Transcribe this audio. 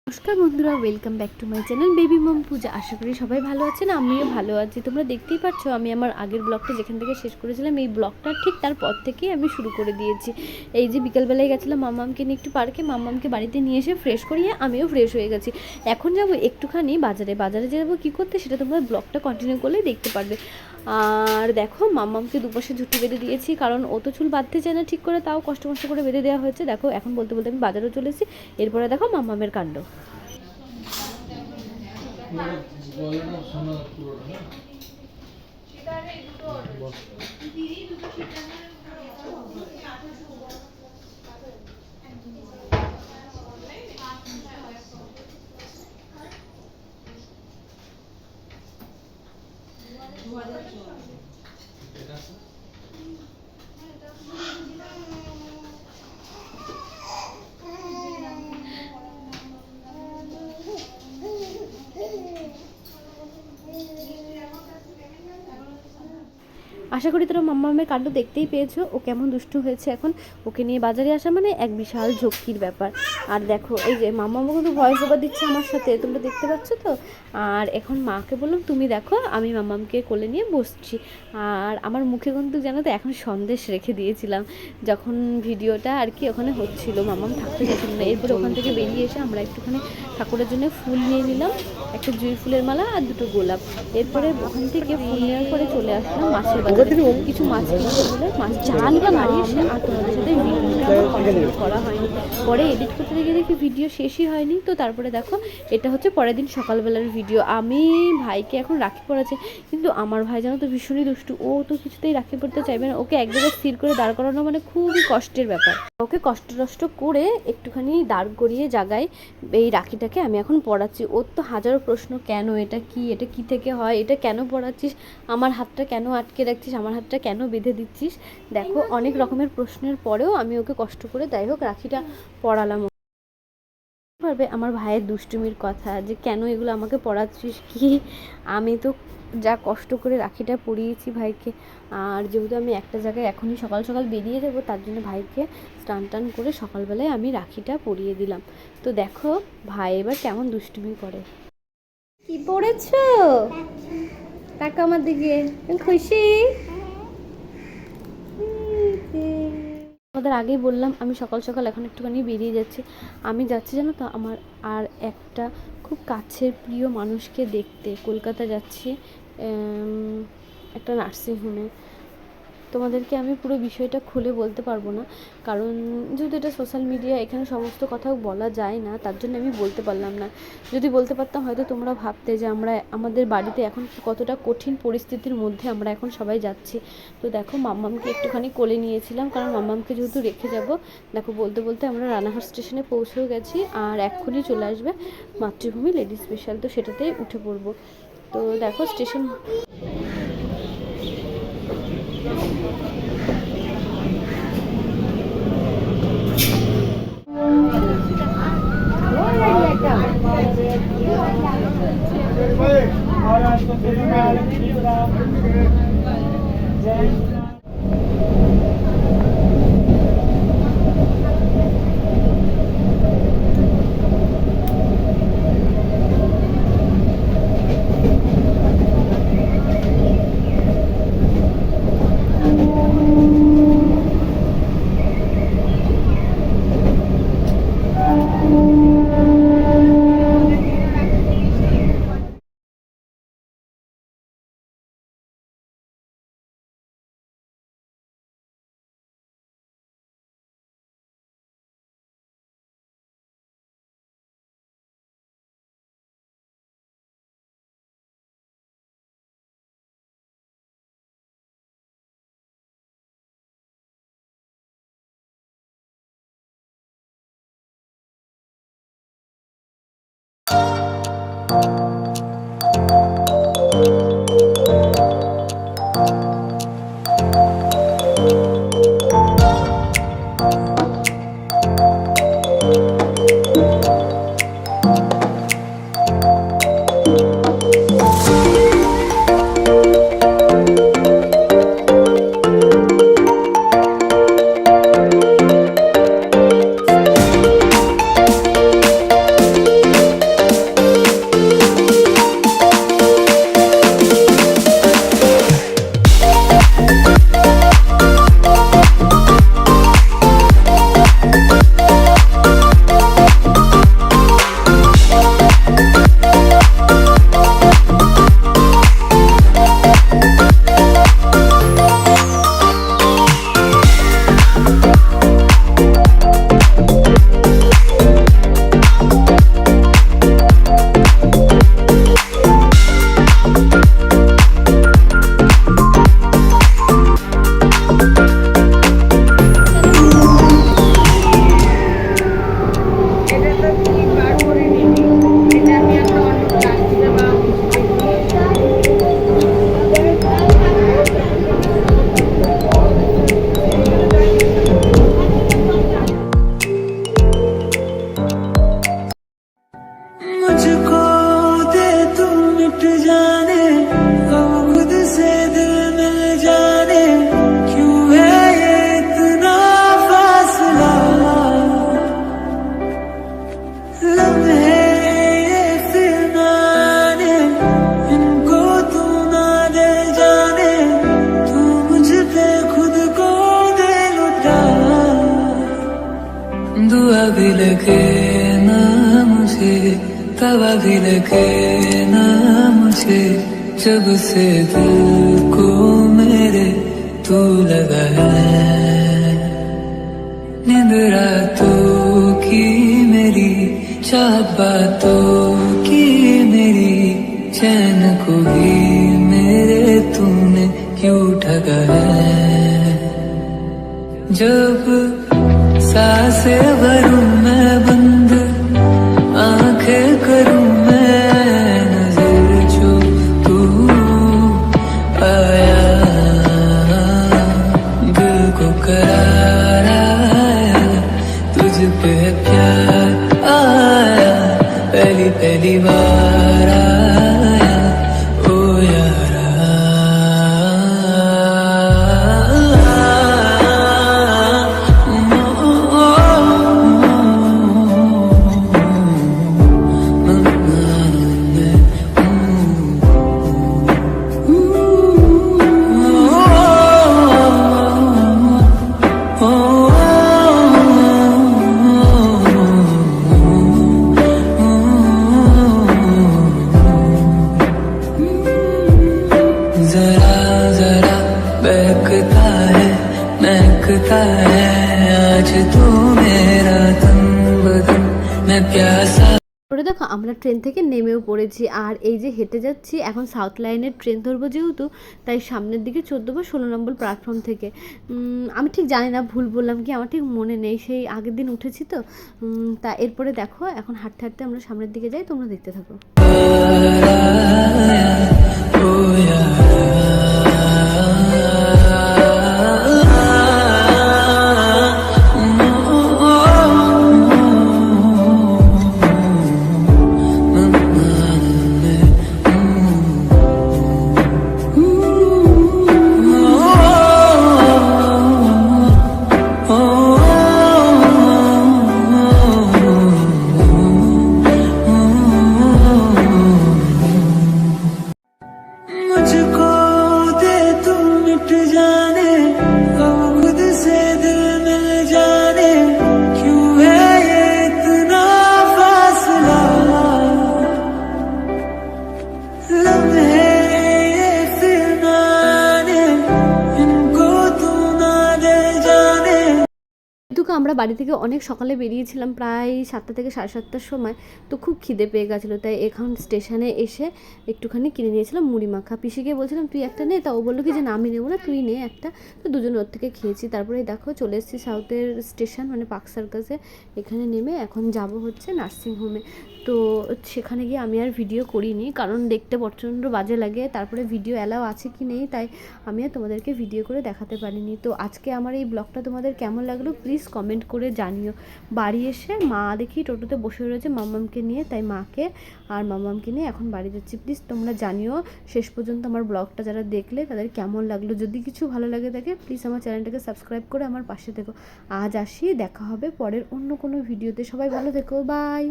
নমস্কার বন্ধুরা, welcome back to my channel baby mom Puja. আশা করি সবাই ভালো আছেন, আমিও ভালো আছি। তোমরা দেখতেই পাচ্ছ আমি আমার আগের ব্লগটা যেখান থেকে শেষ করেছিলাম এই ব্লগটা ঠিক তারপর থেকেই আমি শুরু করে দিয়েছি। এই যে বিকালবেলায় গেছিলাম মাম্মামকে নিয়ে একটু পার্কে, মাম্মামকে বাড়িতে নিয়ে এসে ফ্রেশ করিয়ে আমিও ফ্রেশ হয়ে গেছি। এখন যাব একটুখানি বাজারে যাবো কী করতে সেটা তোমরা ব্লগটা কন্টিনিউ করলেই দেখতে পারবে। আর দেখো মাম্মামকে দুপাশে ঝুঁটি বেঁধে দিয়েছি, কারণ ও তো চুল বাঁধতে চায় না ঠিক করে, তাও কষ্ট করে বেঁধে দেওয়া হয়েছে। দেখো এখন বলতে বলতে আমি বাজারেও চলেছি। এরপরে দেখো মাম্মামের কাণ্ড। আশা করি তোরা মাম্মামের কাণ্ড দেখতেই পেয়েছো, ও কেমন দুষ্টু হয়েছে। এখন ওকে নিয়ে বাজারে আসা মানে এক বিশাল ঝক্কির ব্যাপার। আর দেখো এই যে মাম্মামও কিন্তু ভয়েস ওভার দিচ্ছে আমার সাথে, তোমরা দেখতে পাচ্ছ তো। আর এখন মাকে বললাম তুমি দেখো আমি মাম্মামকে কোলে নিয়ে বসছি। আর আমার মুখে কিন্তু জানো তো এখন সন্দেশ রেখে দিয়েছিলাম যখন ভিডিওটা আর কি ওখানে হচ্ছিল, মাম্মাম থাকতে চাইছিল না। এরপরে ওখান থেকে বেরিয়ে এসে আমরা একটুখানি ঠাকুরের জন্য ফুল নিয়ে নিলাম, একটা জুঁই ফুলের মালা আর দুটো গোলাপ। এরপরে ওখান থেকে ফুল নেওয়ার পরে চলে আসলাম মাছের বাজারে। কিছু মাছ কিনতে হলে মাছ জালটা মারিয়ে এসে আর তোমাদের সাথে ভিডিওটা করা হয়নি। পরে এডিট করতে গিয়ে দেখি ভিডিও শেষই হয়নি। তো তারপরে দেখো এটা হচ্ছে পরের দিন সকালবেলার ভিডিও। আমি ভাইকে এখন রাখি পড়াচ্ছে, কিন্তু আমার ভাই জানো তো ভীষণই দুষ্টু, ও তো কিছুতেই রাখি পড়তে চাইবে না। ওকে এক জায়গায় স্থির করে দাঁড় করানো মানে খুবই কষ্টের ব্যাপার। ওকে কষ্ট করে একটুখানি দাঁড় করিয়ে জায়গায় এই রাখিটাকে আমি এখন পড়াচ্ছি। ওর তো হাজারো প্রশ্ন, কেন এটা কি থেকে হয়, এটা কেন পড়াচ্ছিস, আমার হাতটা কেন আটকে রাখছিস, আমার হাতটা কেন বেঁধে দিচ্ছিস। দেখো অনেক রকমের প্রশ্নের পরেও আমি ওকে কষ্ট করে যাই হোক রাখিটা পড়ালাম। পারবে আমার ভাইয়ের দুষ্টুমির কথা, যে কেন এগুলো আমাকে পড়াচ্ছিস কি, আমি তো যা কষ্ট করে রাখিটা পরিয়েছি ভাইকে। আর যেহেতু আমি একটা জায়গায় এখনই সকাল সকাল বেরিয়ে যাবো, তার জন্য ভাইকে স্নান করে সকালবেলায় আমি রাখিটা পরিয়ে দিলাম। তো দেখো ভাই এবার কেমন দুষ্টুমি করে। কি পড়েছো? টাকা আমার দিকে খুশি। আমাদের আগেই বললাম আমি সকাল সকাল এখন একটুখানি বেরিয়ে যাচ্ছি। আমি যাচ্ছি জানো তো আমার আর একটা খুব কাছের প্রিয় মানুষকে দেখতে কলকাতা যাচ্ছি, একটা নার্সিংহোমে। তোমাদেরকে আমি পুরো বিষয়টা খুলে বলতে পারবো না, কারণ যেহেতু এটা সোশ্যাল মিডিয়া, এখানে সমস্ত কথাও বলা যায় না, তার জন্য আমি বলতে পারলাম না। যদি বলতে পারতাম হয়তো তোমরা ভাবতে যে আমরা আমাদের বাড়িতে এখন কতটা কঠিন পরিস্থিতির মধ্যে আমরা এখন সবাই যাচ্ছি। তো দেখো মাম্মামকে একটুখানি কোলে নিয়েছিলাম, কারণ মাম্মামকে যেহেতু রেখে যাব। দেখো বলতে বলতে আমরা রানাঘাট স্টেশনে পৌঁছেও গেছি, আর এক্ষুনি চলে আসবে মাতৃভূমি লেডিস স্পেশাল, তো সেটাতেই উঠে পড়বো। তো দেখো স্টেশন मुझको दे तू मिट जाने, अब खुद से दिल मिल जाने, क्यों है ये इतना फासला, लम्हे ये फिर ना आने, इनको तू ना दे जाने, तू मुझ पे खुद को दे लुटा। दुआ भी लगे ना मुझे, तवा भी लगे ना मुझे, जब से दिल को मेरे तू लगा है। नींद रातों की मेरी, चाहत बातों की मेरी, चैन को भी मेरे तूने क्यों ठगा है। जब सांसें भरूं मैं बंद, आंखें करूं मैं नजर, जो तू आया दिल को करार आया, तुझ पे प्यार आया, पहली पहली बार आया ओ यारा। जरा जरा बहकता है, महकता है आज तू मेरा तन बदन, मैं प्यासा। ওটা দেখো আমরা ট্রেন থেকে নেমেও পড়েছি, আর এই যে হেঁটে যাচ্ছি এখন সাউথ লাইনের ট্রেন ধরবো যেহেতু, তাই সামনের দিকে 14 বা 16 নম্বর প্ল্যাটফর্ম থেকে। আমি ঠিক জানি না ভুল বললাম কি, আমার ঠিক মনে নেই, সেই আগের দিন উঠেছি তো। তা এরপরে দেখো এখন হাঁটতে হাঁটতে আমরা সামনের দিকে যাই, তোমরা দেখতে থাকো। मुझको दे तू मिट जाने, अब खुद से दिल मिल जाने, क्यों है ये इतना फासला, लम्हे ये फिर ना आने, इनको तू ना दे जाने। যেহেতু আমরা বাড়ি থেকে অনেক সকালে বেরিয়েছিলাম, প্রায় 7টা থেকে 7:30টার সময়, তো খুব খিদে পেয়ে গেছিলো, তাই এখন স্টেশনে এসে একটুখানি কিনে নিয়েছিলাম মুড়ি মাখা। পিসিকে বলছিলাম তুই একটা নে, তা ও বললো কি যে না আমি নেবো না, তুই নে একটা। তো দুজনে ওর থেকে খেয়েছি। তারপরে দেখো চলে এসেছি সাউথের স্টেশন মানে পার্ক সার্কাসে। এখানে নেমে এখন যাব হচ্ছে নার্সিংহোমে। তো সেখানে গিয়ে আমি আর ভিডিও করিনি, কারণ দেখতে প্রচণ্ড বাজে লাগে, তারপরে ভিডিও অ্যালাউ আছে কি নেই তাই আমি আর তোমাদেরকে ভিডিও করে দেখাতে পারিনি। তো আজকে আমার এই ব্লগটা তোমাদের কেমন লাগলো প্লিজ কমেন্ট করে জানিও। বাড়ি এসে মা দেখি টোটোতে বসে রয়েছে মাম্মামকে নিয়ে, তাই মাকে আর মাম্মামকে নিয়ে এখন বাড়ি যাচ্ছি। প্লিজ তোমরা জানিও শেষ পর্যন্ত আমার ব্লগটা যারা দেখলে তাদের কেমন লাগলো। যদি কিছু ভালো লাগে থাকে প্লিজ আমার চ্যানেলটাকে সাবস্ক্রাইব করে আমার পাশে থেকো। আজ আসি, দেখা হবে পরের অন্য কোনো ভিডিওতে। সবাই ভালো থেকো, বাই।